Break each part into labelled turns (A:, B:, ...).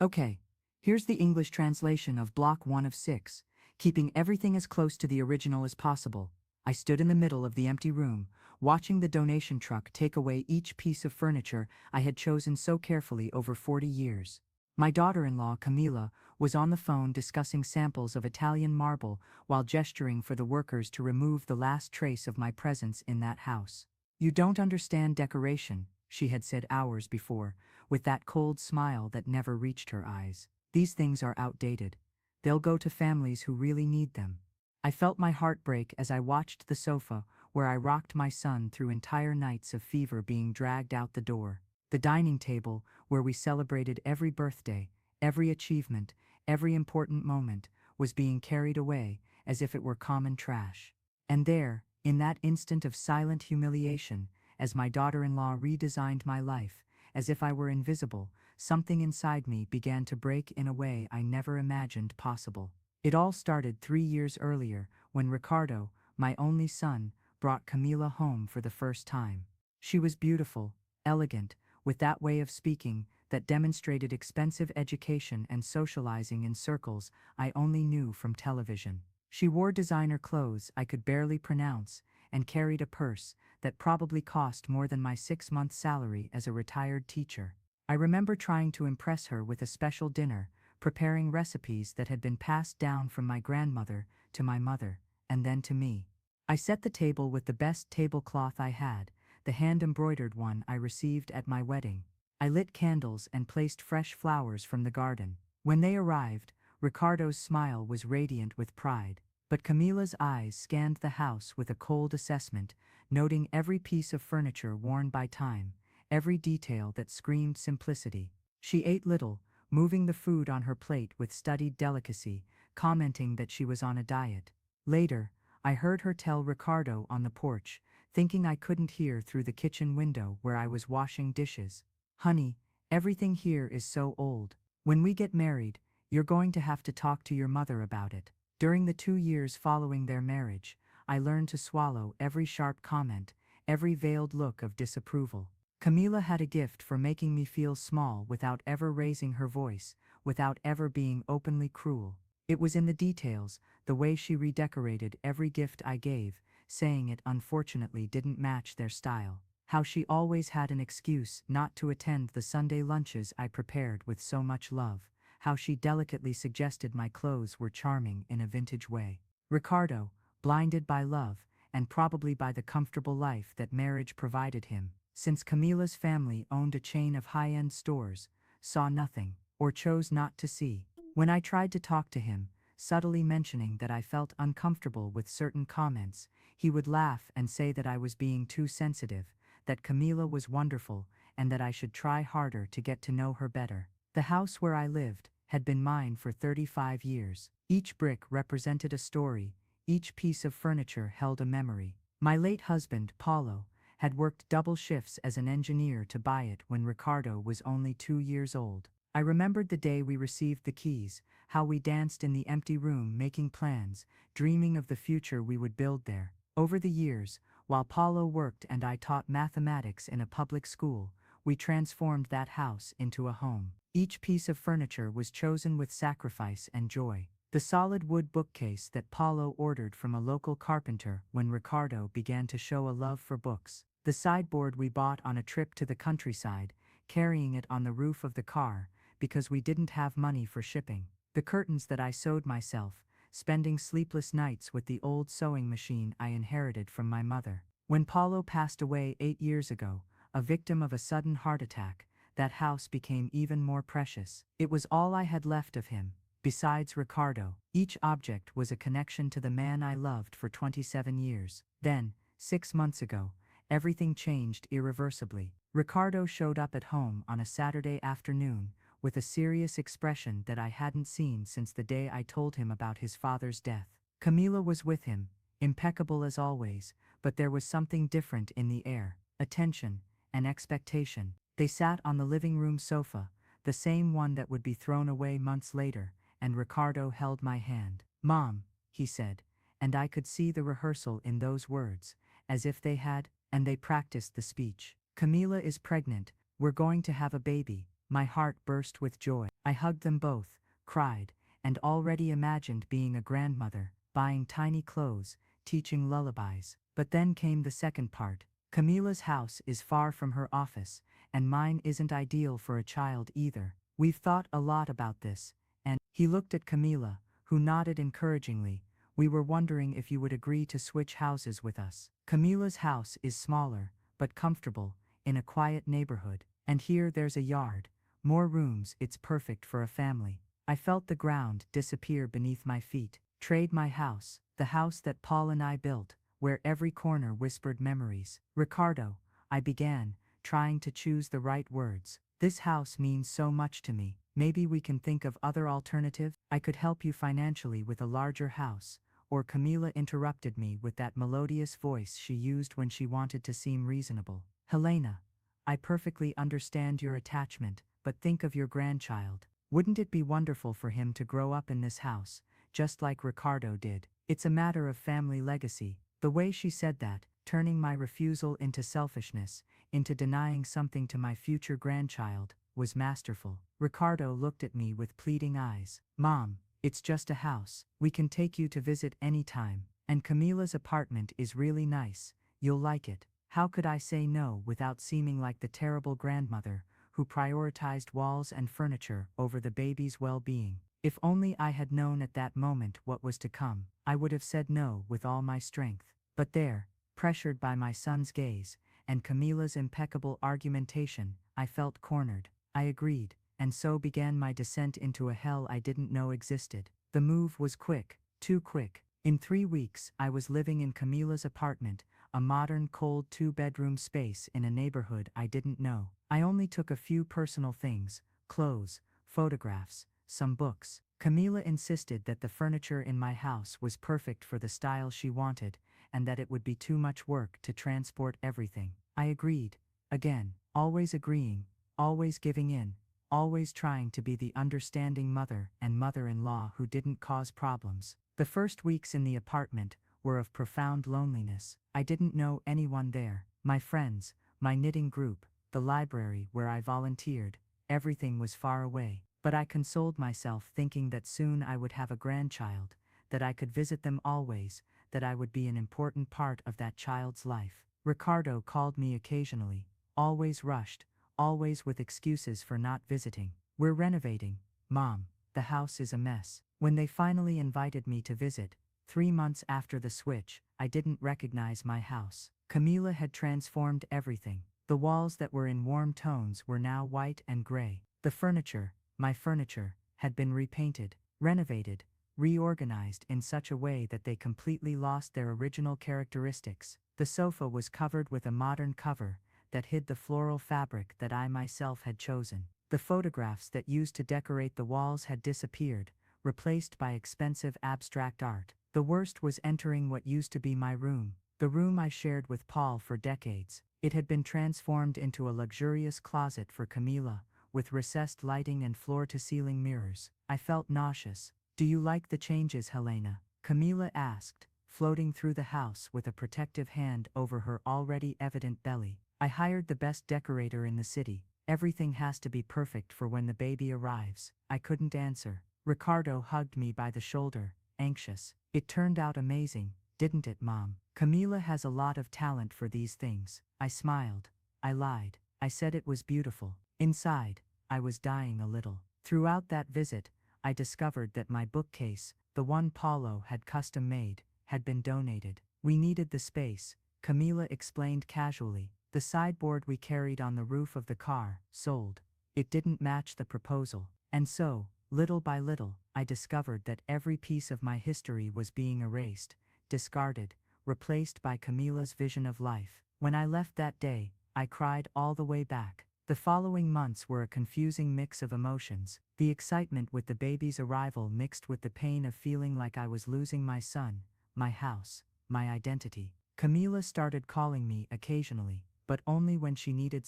A: Okay, here's the English translation of Block 1 of 6, keeping everything as close to the original as possible. I stood in the middle of the empty room, watching the donation truck take away each piece of furniture I had chosen so carefully over 40 years. My daughter-in-law, Camilla, was on the phone discussing samples of Italian marble while gesturing for the workers to remove the last trace of my presence in that house. "You don't understand decoration," she had said hours before, with that cold smile that never reached her eyes. "These things are outdated. They'll go to families who really need them." I felt my heart break as I watched the sofa where I rocked my son through entire nights of fever being dragged out the door. The dining table where we celebrated every birthday, every achievement, every important moment was being carried away as if it were common trash. And there, in that instant of silent humiliation, as my daughter-in-law redesigned my life, as if I were invisible, something inside me began to break in a way I never imagined possible. It all started 3 years earlier when Ricardo, my only son, brought Camila home for the first time. She was beautiful, elegant, with that way of speaking that demonstrated expensive education and socializing in circles I only knew from television. She wore designer clothes I could barely pronounce and carried a purse that probably cost more than my 6-month salary as a retired teacher. I remember trying to impress her with a special dinner, preparing recipes that had been passed down from my grandmother to my mother, and then to me. I set the table with the best tablecloth I had, the hand-embroidered one I received at my wedding. I lit candles and placed fresh flowers from the garden. When they arrived, Ricardo's smile was radiant with pride, but Camila's eyes scanned the house with a cold assessment, noting every piece of furniture worn by time, every detail that screamed simplicity. She ate little, moving the food on her plate with studied delicacy, commenting that she was on a diet. Later, I heard her tell Ricardo on the porch, thinking I couldn't hear through the kitchen window where I was washing dishes. "Honey, everything here is so old. When we get married, you're going to have to talk to your mother about it." During the 2 years following their marriage, I learned to swallow every sharp comment, every veiled look of disapproval. Camila had a gift for making me feel small without ever raising her voice, without ever being openly cruel. It was in the details, the way she redecorated every gift I gave, saying it unfortunately didn't match their style. How she always had an excuse not to attend the Sunday lunches I prepared with so much love. How she delicately suggested my clothes were charming in a vintage way. Ricardo, blinded by love, and probably by the comfortable life that marriage provided him, since Camila's family owned a chain of high-end stores, saw nothing, or chose not to see. When I tried to talk to him, subtly mentioning that I felt uncomfortable with certain comments, he would laugh and say that I was being too sensitive, that Camila was wonderful, and that I should try harder to get to know her better. The house where I lived had been mine for 35 years. Each brick represented a story, each piece of furniture held a memory. My late husband, Paulo, had worked double shifts as an engineer to buy it when Ricardo was only 2 years old. I remembered the day we received the keys, how we danced in the empty room making plans, dreaming of the future we would build there. Over the years, while Paulo worked and I taught mathematics in a public school, we transformed that house into a home. Each piece of furniture was chosen with sacrifice and joy. The solid wood bookcase that Paulo ordered from a local carpenter when Ricardo began to show a love for books. The sideboard we bought on a trip to the countryside, carrying it on the roof of the car, because we didn't have money for shipping. The curtains that I sewed myself, spending sleepless nights with the old sewing machine I inherited from my mother. When Paulo passed away 8 years ago, a victim of a sudden heart attack, that house became even more precious. It was all I had left of him. Besides Ricardo, each object was a connection to the man I loved for 27 years. Then, 6 months ago, everything changed irreversibly. Ricardo showed up at home on a Saturday afternoon, with a serious expression that I hadn't seen since the day I told him about his father's death. Camila was with him, impeccable as always, but there was something different in the air, a tension, an expectation. They sat on the living room sofa, the same one that would be thrown away months later, and Ricardo held my hand. "Mom," he said, and I could see the rehearsal in those words, as if they had, and they practiced the speech. "Camila is pregnant, we're going to have a baby." My heart burst with joy. I hugged them both, cried, and already imagined being a grandmother, buying tiny clothes, teaching lullabies. But then came the second part. Camila's house is far from her office, and mine isn't ideal for a child either. We've thought a lot about this, and he looked at Camila, who nodded encouragingly. We were wondering if you would agree to switch houses with us. Camila's house is smaller, but comfortable, in a quiet neighborhood, and here there's a yard, more rooms. It's perfect for a family. I felt the ground disappear beneath my feet. Trade my house, the house that Paul and I built, where every corner whispered memories. Ricardo, I began, trying to choose the right words. This house means so much to me. Maybe we can think of other alternatives. I could help you financially with a larger house. Or Camila interrupted me with that melodious voice she used when she wanted to seem reasonable. Helena, I perfectly understand your attachment, but think of your grandchild. Wouldn't it be wonderful for him to grow up in this house, just like Ricardo did? It's a matter of family legacy. The way she said that, turning my refusal into selfishness, into denying something to my future grandchild, was masterful. Ricardo looked at me with pleading eyes. Mom, it's just a house. We can take you to visit any time. And Camila's apartment is really nice. You'll like it. How could I say no without seeming like the terrible grandmother who prioritized walls and furniture over the baby's well-being? If only I had known at that moment what was to come, I would have said no with all my strength. But there, pressured by my son's gaze and Camila's impeccable argumentation, I felt cornered. I agreed, and so began my descent into a hell I didn't know existed. The move was quick, too quick. In 3 weeks, I was living in Camila's apartment, a modern, cold 2-bedroom space in a neighborhood I didn't know. I only took a few personal things, clothes, photographs, some books. Camila insisted that the furniture in my house was perfect for the style she wanted, and that it would be too much work to transport everything. I agreed, again, always agreeing, always giving in, always trying to be the understanding mother and mother-in-law who didn't cause problems. The first weeks in the apartment were of profound loneliness. I didn't know anyone there. My friends, my knitting group, the library where I volunteered, everything was far away. But I consoled myself thinking that soon I would have a grandchild, that I could visit them always, that I would be an important part of that child's life. Ricardo called me occasionally, always rushed, always with excuses for not visiting. We're renovating, Mom, the house is a mess. When they finally invited me to visit, 3 months after the switch, I didn't recognize my house. Camila had transformed everything. The walls that were in warm tones were now white and gray. The furniture, my furniture, had been repainted, renovated, reorganized in such a way that they completely lost their original characteristics. The sofa was covered with a modern cover that hid the floral fabric that I myself had chosen. The photographs that used to decorate the walls had disappeared, replaced by expensive abstract art. The worst was entering what used to be my room, the room I shared with Paul for decades. It had been transformed into a luxurious closet for Camila, with recessed lighting and floor-to-ceiling mirrors. I felt nauseous. Do you like the changes, Helena? Camila asked, floating through the house with a protective hand over her already evident belly. I hired the best decorator in the city. Everything has to be perfect for when the baby arrives. I couldn't answer. Ricardo hugged me by the shoulder, anxious. It turned out amazing, didn't it, Mom? Camila has a lot of talent for these things. I smiled. I lied. I said it was beautiful. Inside, I was dying a little. Throughout that visit, I discovered that my bookcase, the one Paulo had custom made, had been donated. We needed the space, Camila explained casually. The sideboard we carried on the roof of the car, sold. It didn't match the proposal. And so, little by little, I discovered that every piece of my history was being erased, discarded, replaced by Camila's vision of life. When I left that day, I cried all the way back. The following months were a confusing mix of emotions, the excitement with the baby's arrival mixed with the pain of feeling like I was losing my son, my house, my identity. Camila started calling me occasionally, but only when she needed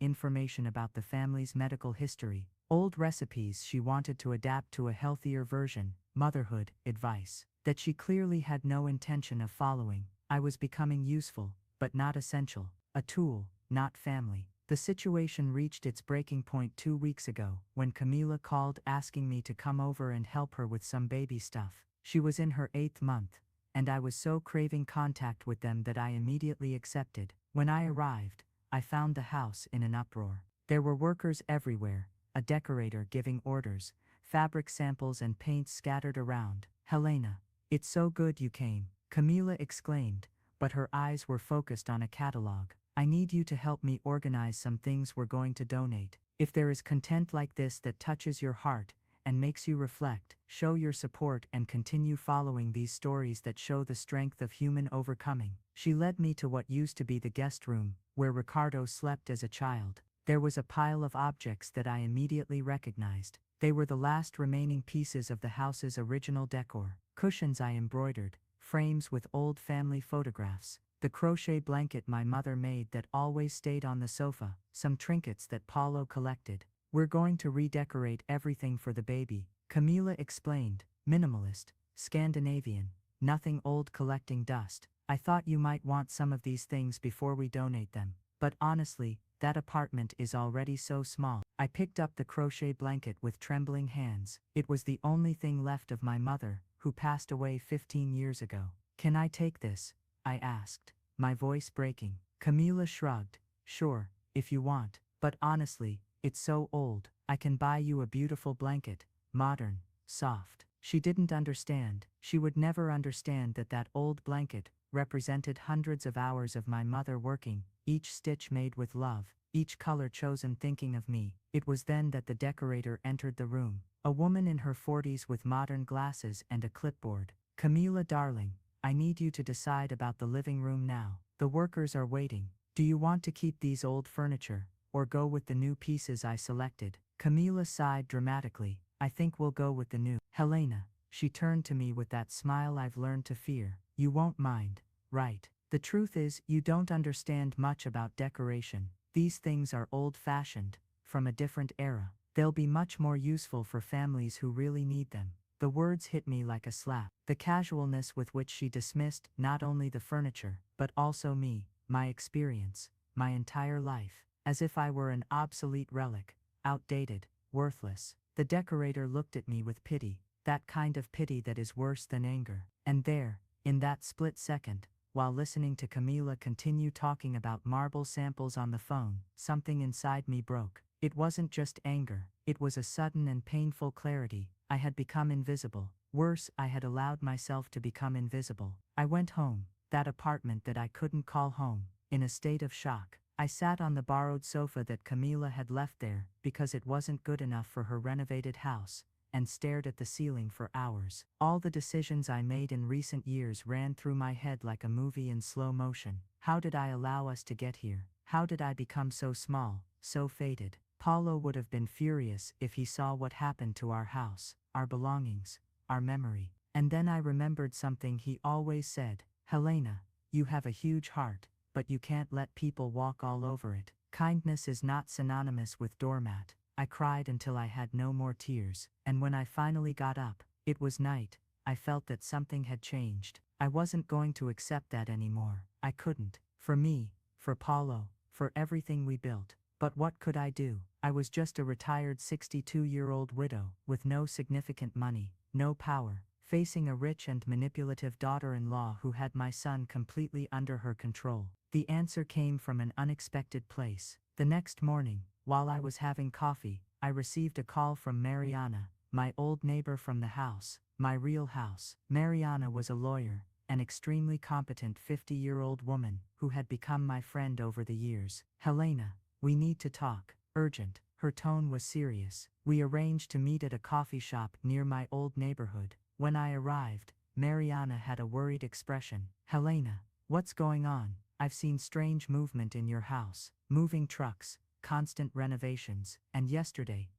A: information about the family's medical history, old recipes she wanted to adapt to a healthier version, motherhood advice that she clearly had no intention of following. I was becoming useful, but not essential, a tool, not family. The situation reached its breaking point 2 weeks ago, when Camila called asking me to come over and help her with some baby stuff. She was in her 8th month, and I was so craving contact with them that I immediately accepted. When I arrived, I found the house in an uproar. There were workers everywhere, a decorator giving orders, fabric samples and paints scattered around. "Helena, it's so good you came," Camila exclaimed, but her eyes were focused on a catalog. "I need you to help me organize some things we're going to donate. If there is content like this that touches your heart and makes you reflect, show your support and continue following these stories that show the strength of human overcoming." She led me to what used to be the guest room, where Ricardo slept as a child. There was a pile of objects that I immediately recognized. They were the last remaining pieces of the house's original decor. Cushions I embroidered, frames with old family photographs, the crochet blanket my mother made that always stayed on the sofa, some trinkets that Paulo collected. "We're going to redecorate everything for the baby," Camila explained, "minimalist, Scandinavian, nothing old collecting dust. I thought you might want some of these things before we donate them, but honestly, that apartment is already so small." I picked up the crochet blanket with trembling hands. It was the only thing left of my mother, who passed away 15 years ago. "Can I take this?" I asked, my voice breaking. Camila shrugged. "Sure, if you want, but honestly, it's so old. I can buy you a beautiful blanket, modern, soft." She didn't understand. She would never understand that old blanket represented hundreds of hours of my mother working, each stitch made with love, each color chosen thinking of me. It was then that the decorator entered the room, a woman in her 40s with modern glasses and a clipboard. "Camila darling, I need you to decide about the living room now. The workers are waiting. Do you want to keep these old furniture, or go with the new pieces I selected?" Camila sighed dramatically. "I think we'll go with the new." "Helena," she turned to me with that smile I've learned to fear, "you won't mind, right? The truth is, you don't understand much about decoration. These things are old-fashioned, from a different era. They'll be much more useful for families who really need them." The words hit me like a slap. The casualness with which she dismissed not only the furniture, but also me, my experience, my entire life, as if I were an obsolete relic, outdated, worthless. The decorator looked at me with pity, that kind of pity that is worse than anger. And there, in that split second, while listening to Camila continue talking about marble samples on the phone, something inside me broke. It wasn't just anger, it was a sudden and painful clarity. I had become invisible. Worse, I had allowed myself to become invisible. I went home, that apartment that I couldn't call home, in a state of shock. I sat on the borrowed sofa that Camila had left there because it wasn't good enough for her renovated house, and stared at the ceiling for hours. All the decisions I made in recent years ran through my head like a movie in slow motion. How did I allow us to get here? How did I become so small, so faded? Paulo would have been furious if he saw what happened to our house, our belongings, our memory. And then I remembered something he always said, "Helena, you have a huge heart, but you can't let people walk all over it. Kindness is not synonymous with doormat." I cried until I had no more tears, and when I finally got up, it was night. I felt that something had changed. I wasn't going to accept that anymore. I couldn't. For me, for Paulo, for everything we built. But what could I do? I was just a retired 62-year-old widow, with no significant money, no power, facing a rich and manipulative daughter-in-law who had my son completely under her control. The answer came from an unexpected place. The next morning, while I was having coffee, I received a call from Mariana, my old neighbor from the house, my real house. Mariana was a lawyer, an extremely competent 50-year-old woman who had become my friend over the years. "Helena, we need to talk. Urgent." Her tone was serious. We arranged to meet at a coffee shop near my old neighborhood. When I arrived, Mariana had a worried expression. "Helena, what's going on? I've seen strange movement in your house. Moving trucks, constant renovations, and yesterday,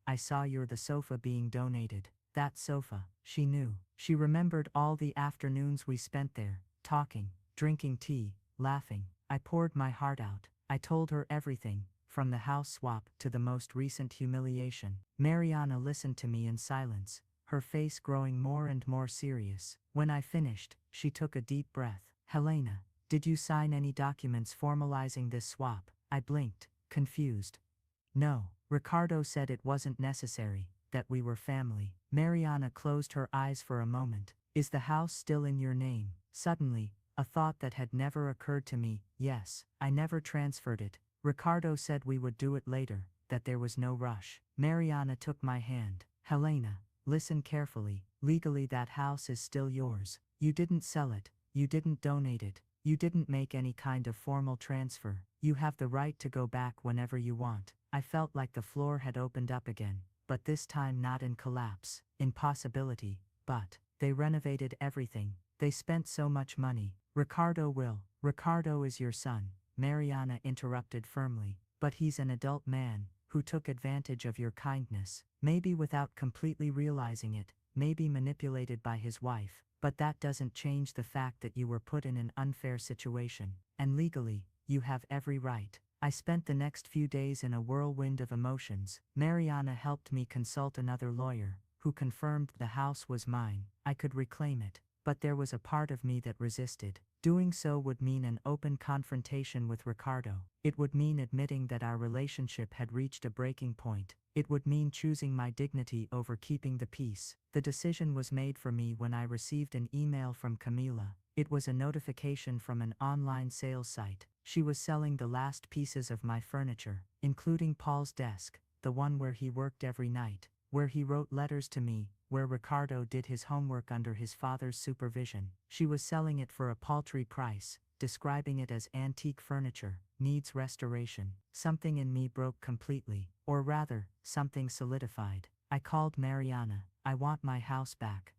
A: I saw the sofa being donated." That sofa, she knew. She remembered all the afternoons we spent there, talking, drinking tea, laughing. I poured my heart out. I told her everything, from the house swap to the most recent humiliation. Mariana listened to me in silence, her face growing more and more serious. When I finished, she took a deep breath. "Helena, did you sign any documents formalizing this swap?" I blinked, confused. No, Ricardo said it wasn't necessary, that we were family. Mariana closed her eyes for a moment. Is the house still in your name? Suddenly, a thought that had never occurred to me. Yes, I never transferred it. Ricardo said we would do it later, that there was no rush. Mariana took my hand. Helena, listen carefully. Legally that house is still yours. You didn't sell it. You didn't donate it. You didn't make any kind of formal transfer. You have the right to go back whenever you want. I felt like the floor had opened up again, but this time not in collapse, impossibility, but they renovated everything. They spent so much money. Ricardo is your son, Mariana interrupted firmly, but he's an adult man who took advantage of your kindness, maybe without completely realizing it, maybe manipulated by his wife, but that doesn't change the fact that you were put in an unfair situation, and legally, you have every right. I spent the next few days in a whirlwind of emotions. Mariana helped me consult another lawyer, who confirmed the house was mine. I could reclaim it, but there was a part of me that resisted. Doing so would mean an open confrontation with Ricardo. It would mean admitting that our relationship had reached a breaking point. It would mean choosing my dignity over keeping the peace. The decision was made for me when I received an email from Camila. It was a notification from an online sales site. She was selling the last pieces of my furniture, including Paul's desk, the one where he worked every night, where he wrote letters to me, where Ricardo did his homework under his father's supervision. She was selling it for a paltry price, describing it as antique furniture, needs restoration. Something in me broke completely, or rather, something solidified. I called Mariana. I want my house back.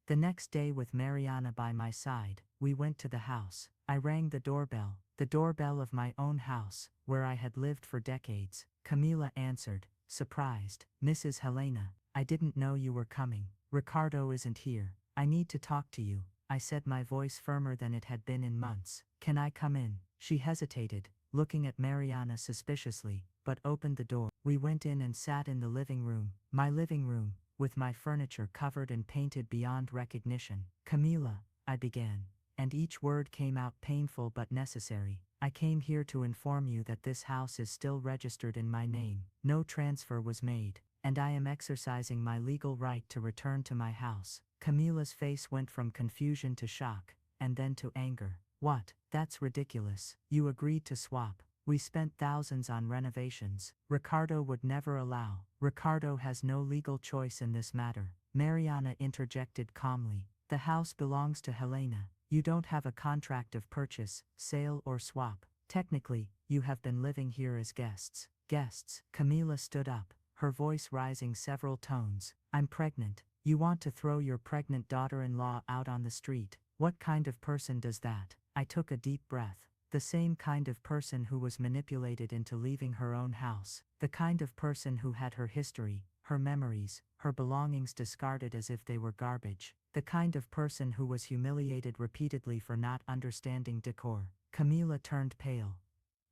A: The next day, with Mariana by my side, we went to the house. I rang the doorbell of my own house, where I had lived for decades. Camila answered, surprised. Mrs. Helena, I didn't know you were coming. Ricardo isn't here. I need to talk to you, I said, my voice firmer than it had been in months. Can I come in? She hesitated, looking at Mariana suspiciously, but opened the door. We went in and sat in the living room, my living room, with my furniture covered and painted beyond recognition. Camila, I began, and each word came out painful but necessary. I came here to inform you that this house is still registered in my name. No transfer was made, and I am exercising my legal right to return to my house. Camila's face went from confusion to shock, and then to anger. What? That's ridiculous. You agreed to swap. We spent thousands on renovations. Ricardo would never allow. Ricardo has no legal choice in this matter. Mariana interjected calmly. The house belongs to Helena. You don't have a contract of purchase, sale or swap. Technically, you have been living here as guests. Guests. Camila stood up, her voice rising several tones. I'm pregnant. You want to throw your pregnant daughter-in-law out on the street. What kind of person does that? I took a deep breath. The same kind of person who was manipulated into leaving her own house. The kind of person who had her history, her memories, her belongings discarded as if they were garbage. The kind of person who was humiliated repeatedly for not understanding decor. Camila turned pale.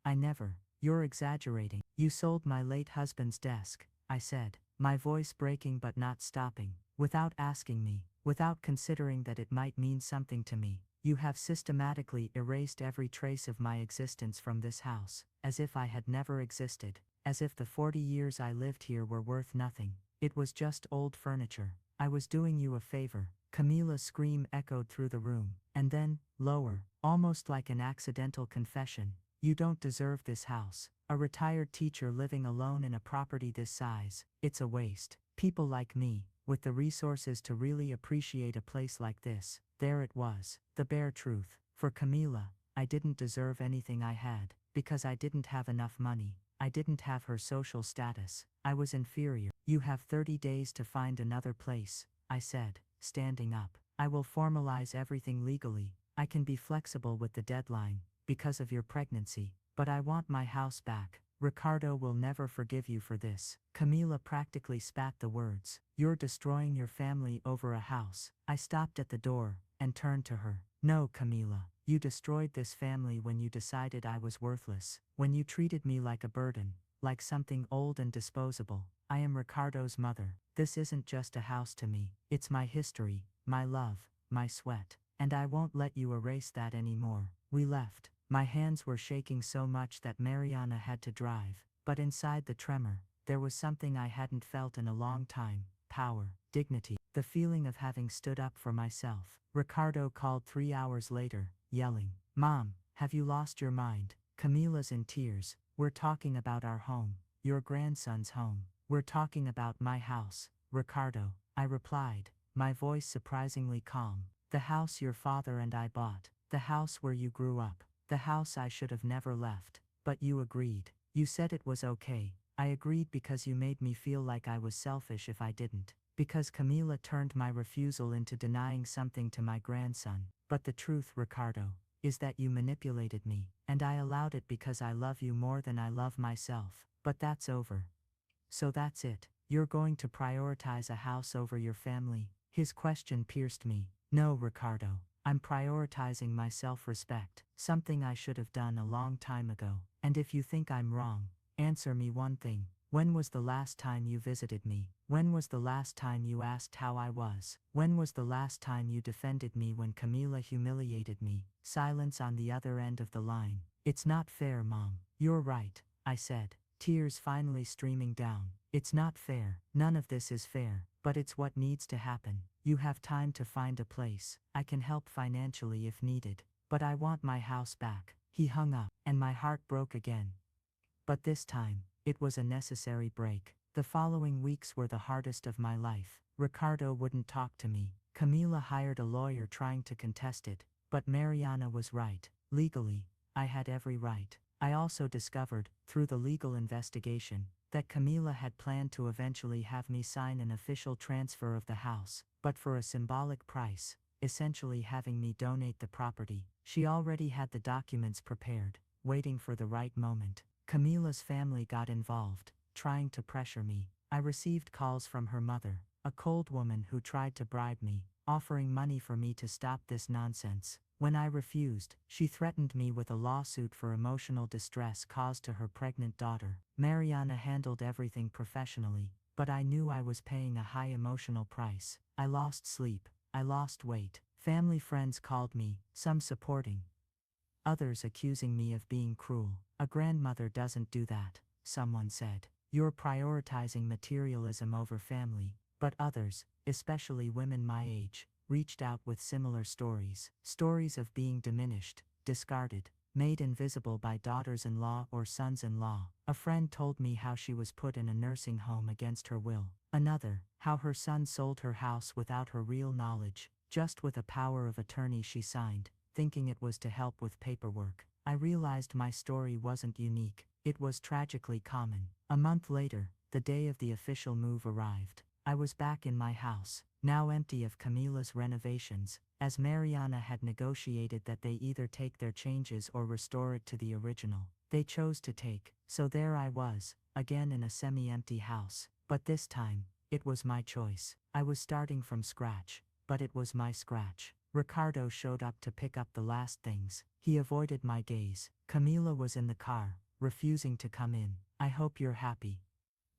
A: I never. You're exaggerating. You sold my late husband's desk, I said, my voice breaking but not stopping. Without asking me, without considering that it might mean something to me. You have systematically erased every trace of my existence from this house, as if I had never existed, as if the 40 years I lived here were worth nothing. It was just old furniture. I was doing you a favor. Camila's scream echoed through the room, and then, lower, almost like an accidental confession. You don't deserve this house. A retired teacher living alone in a property this size. It's a waste. People like me, with the resources to really appreciate a place like this. There it was, the bare truth. For Camila, I didn't deserve anything I had, because I didn't have enough money. I didn't have her social status. I was inferior. You have 30 days to find another place, I said, standing up. I will formalize everything legally. I can be flexible with the deadline, because of your pregnancy, but I want my house back. Ricardo will never forgive you for this. Camila practically spat the words. You're destroying your family over a house. I stopped at the door and turned to her. No, Camila, you destroyed this family when you decided I was worthless, when you treated me like a burden, like something old and disposable. I am Ricardo's mother. This isn't just a house to me. It's my history, my love, my sweat, and I won't let you erase that anymore. We left. My hands were shaking so much that Mariana had to drive, but inside the tremor, there was something I hadn't felt in a long time: power, dignity, the feeling of having stood up for myself. Ricardo called 3 hours later, yelling, "Mom, have you lost your mind? Camila's in tears. We're talking about our home, your grandson's home. We're talking about my house, Ricardo," I replied, my voice surprisingly calm. "The house your father and I bought, the house where you grew up, the house I should have never left. But you agreed. You said it was okay." I agreed because you made me feel like I was selfish if I didn't. Because Camila turned my refusal into denying something to my grandson. But the truth, Ricardo, is that you manipulated me, and I allowed it because I love you more than I love myself. But that's over. So that's it. You're going to prioritize a house over your family? His question pierced me. No, Ricardo. I'm prioritizing my self-respect, something I should have done a long time ago. And if you think I'm wrong, answer me one thing. When was the last time you visited me? When was the last time you asked how I was? When was the last time you defended me when Camila humiliated me? Silence on the other end of the line. It's not fair, Mom. You're right, I said, tears finally streaming down. It's not fair. None of this is fair, but it's what needs to happen. You have time to find a place. I can help financially if needed, but I want my house back. He hung up, and my heart broke again. But this time, it was a necessary break. The following weeks were the hardest of my life. Ricardo wouldn't talk to me. Camila hired a lawyer trying to contest it, but Mariana was right. Legally, I had every right. I also discovered, through the legal investigation, that Camila had planned to eventually have me sign an official transfer of the house, but for a symbolic price, essentially having me donate the property. She already had the documents prepared, waiting for the right moment. Camila's family got involved, trying to pressure me. I received calls from her mother, a cold woman who tried to bribe me, offering money for me to stop this nonsense. When I refused, she threatened me with a lawsuit for emotional distress caused to her pregnant daughter. Mariana handled everything professionally, but I knew I was paying a high emotional price. I lost sleep, I lost weight. Family friends called me, some supporting, others accusing me of being cruel. "A grandmother doesn't do that," someone said. "You're prioritizing materialism over family." But others, especially women my age, reached out with similar stories. Stories of being diminished, discarded, made invisible by daughters-in-law or sons-in-law. A friend told me how she was put in a nursing home against her will. Another, how her son sold her house without her real knowledge, just with a power of attorney she signed, thinking it was to help with paperwork. I realized my story wasn't unique. It was tragically common. A month later, the day of the official move arrived. I was back in my house, now empty of Camila's renovations, as Mariana had negotiated that they either take their changes or restore it to the original. They chose to take, so there I was, again in a semi-empty house. But this time, it was my choice. I was starting from scratch, but it was my scratch. Ricardo showed up to pick up the last things. He avoided my gaze. Camila was in the car, refusing to come in. "I hope you're happy,"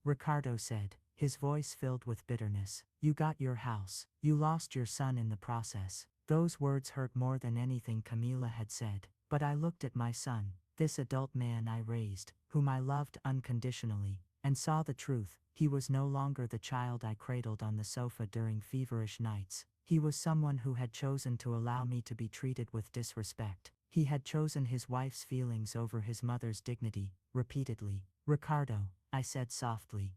A: Ricardo said, his voice filled with bitterness. "You got your house. You lost your son in the process." Those words hurt more than anything Camila had said. But I looked at my son, this adult man I raised, whom I loved unconditionally, and saw the truth. He was no longer the child I cradled on the sofa during feverish nights. He was someone who had chosen to allow me to be treated with disrespect. He had chosen his wife's feelings over his mother's dignity, repeatedly. "Ricardo," I said softly,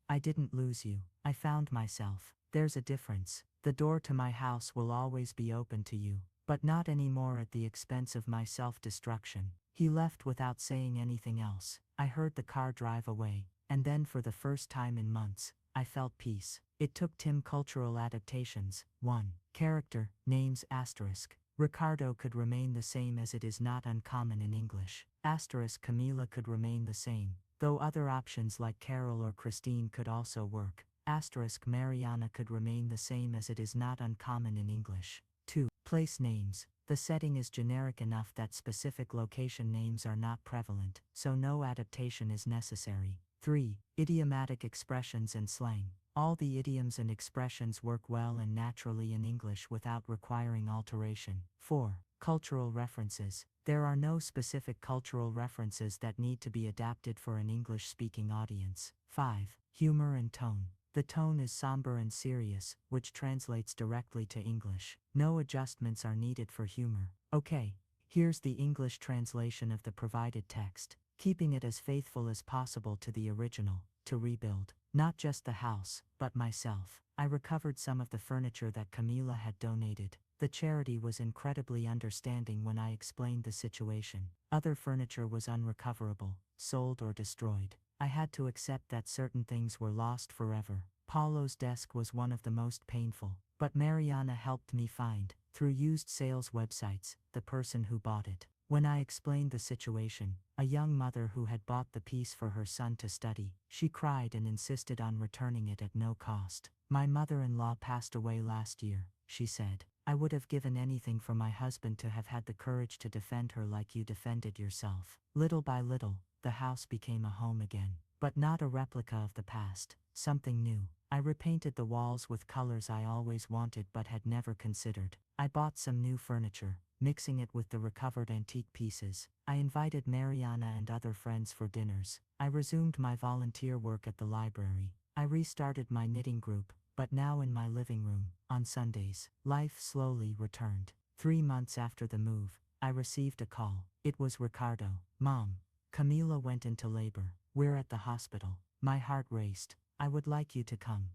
A: "I didn't lose you. I found myself. There's a difference. The door to my house will always be open to you, but not anymore at the expense of my self-destruction." He left without saying anything else. I heard the car drive away, and then for the first time in months, I felt peace. It took cultural adaptations. 1. Character, names asterisk. Ricardo could remain the same as it is not uncommon in English. Asterisk Camila could remain the same, though other options like Carol or Christine could also work. Asterisk Mariana could remain the same as it is not uncommon in English. 2. Place names. The setting is generic enough that specific location names are not prevalent, so no adaptation is necessary. 3. Idiomatic expressions and slang. All the idioms and expressions work well and naturally in English without requiring alteration. 4. Cultural references. There are no specific cultural references that need to be adapted for an English-speaking audience. 5. Humor and tone. The tone is somber and serious, which translates directly to English. No adjustments are needed for humor. Okay, here's the English translation of the provided text, keeping it as faithful as possible to the original. To rebuild, not just the house, but myself. I recovered some of the furniture that Camila had donated. The charity was incredibly understanding when I explained the situation. Other furniture was unrecoverable, sold or destroyed. I had to accept that certain things were lost forever. Paulo's desk was one of the most painful, but Mariana helped me find, through used sales websites, the person who bought it. When I explained the situation, a young mother who had bought the piece for her son to study, she cried and insisted on returning it at no cost. My mother-in-law passed away last year, she said. I would have given anything for my husband to have had the courage to defend her like you defended yourself. Little by little, the house became a home again, but not a replica of the past, something new. I repainted the walls with colors I always wanted but had never considered. I bought some new furniture, mixing it with the recovered antique pieces. I invited Mariana and other friends for dinners. I resumed my volunteer work at the library. I restarted my knitting group, but now in my living room. On Sundays, life slowly returned. 3 months after the move, I received a call. It was Ricardo. Mom, Camila went into labor. We're at the hospital. My heart raced. I would like you to come.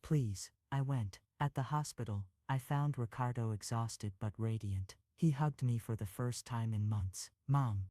A: Please. I went. At the hospital, I found Ricardo exhausted but radiant. He hugged me for the first time in months. Mom,